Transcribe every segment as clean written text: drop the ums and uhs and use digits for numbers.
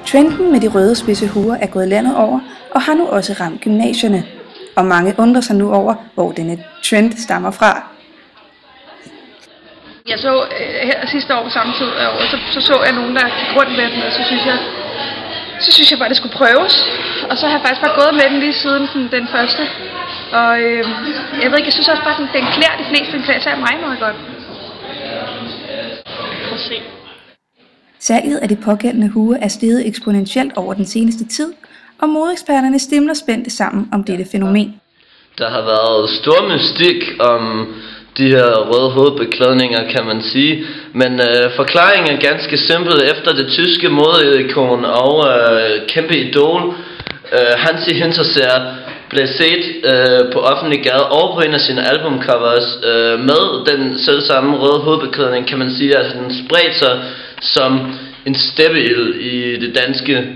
Trenden med de røde spidse huer er gået landet over og har nu også ramt gymnasierne. Og mange undrer sig nu over, hvor denne trend stammer fra. Jeg så her sidste år på samme tid af året, så jeg nogen, der gik rundt med den, og så synes jeg bare, det skulle prøves. Og så har jeg faktisk bare gået med den lige siden den første. Og jeg ved ikke, jeg synes også bare, at den klæder de fleste, den klæder sig mig meget godt. Prøv at se. Salget af de pågældende huer er steget eksponentielt over den seneste tid, og modeeksperterne stimler spændte sammen om dette fænomen. Der har været stor mystik om de her røde hovedbeklædninger, kan man sige. Men forklaringen er ganske simpel. Efter det tyske modeikon og kæmpe idol, Hansi Hinterseer, blev set på offentlig gade og på en af sine albumcovers med den selvsamme røde hovedbeklædning, kan man sige, at den spredte sig som en steppehild i det danske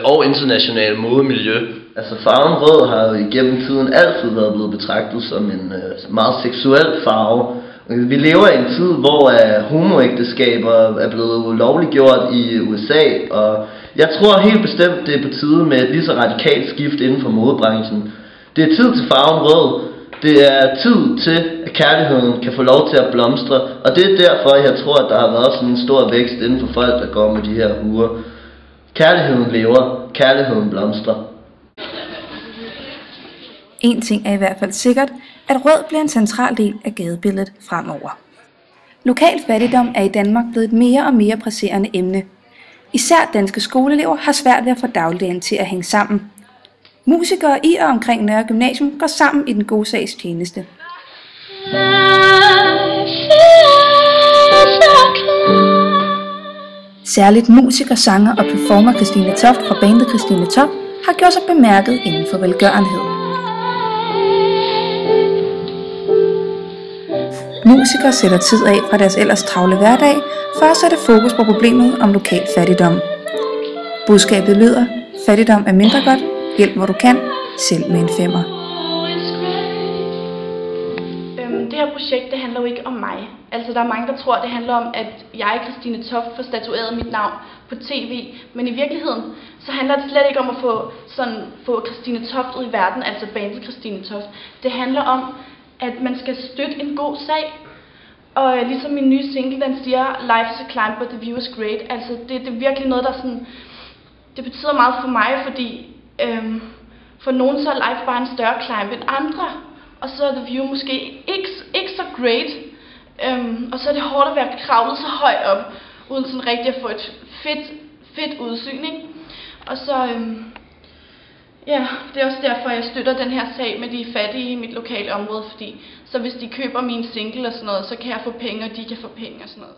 og internationale modemiljø. Altså farven rød har jo igennem tiden altid været blevet betragtet som en meget seksuel farve. Vi lever i en tid, hvor homoægteskaber er blevet lovliggjort i USA, og jeg tror helt bestemt, det er på tide med et lige så radikalt skift inden for modebranchen. Det er tid til farven rød. Det er tid til, at kærligheden kan få lov til at blomstre, og det er derfor, jeg tror, at der har været sådan en stor vækst inden for folk, der går med de her huer. Kærligheden lever, kærligheden blomstrer. En ting er i hvert fald sikkert, at rød bliver en central del af gadebilledet fremover. Lokal fattigdom er i Danmark blevet et mere og mere presserende emne. Især danske skoleelever har svært ved at få dagligdagen til at hænge sammen. Musikere i og omkring Nørre Gymnasium går sammen i den gode sags tjeneste. Særligt musiker, sanger og performer Christine Toft fra bandet Christine Toft har gjort sig bemærket inden for velgørenhed. Musikere sætter tid af fra deres ellers travle hverdag for at sætte fokus på problemet om lokal fattigdom. Budskabet lyder: fattigdom er mindre godt, hjælp hvor du kan, selv med en femmer. Det her projekt, det handler jo ikke om mig. Altså der er mange, der tror, det handler om, at jeg, Christine Toft, får statueret mit navn på tv. Men i virkeligheden, så handler det slet ikke om at få Christine Toft ud i verden, altså bandet Christine Toft. Det handler om, at man skal støtte en god sag. Og ligesom min nye single, den siger, life is a climb, but the view is great. Altså det er virkelig noget, der sådan, det betyder meget for mig, fordi for nogen så er life bare en større climb end andre. Og så er the view måske ikke så great. Og så er det hårdt at være kravlet så højt op, uden sådan rigtig at få et fedt udsyn, ikke? Og så, ja, det er også derfor, jeg støtter den her sag med de fattige i mit lokale område, fordi så hvis de køber min single og sådan noget, så kan jeg få penge, og de kan få penge og sådan noget.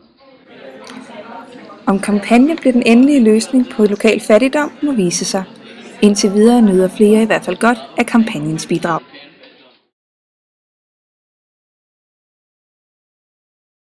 Om kampagnen bliver den endelige løsning på lokal fattigdom må vise sig. Indtil videre nyder flere i hvert fald godt af kampagnens bidrag.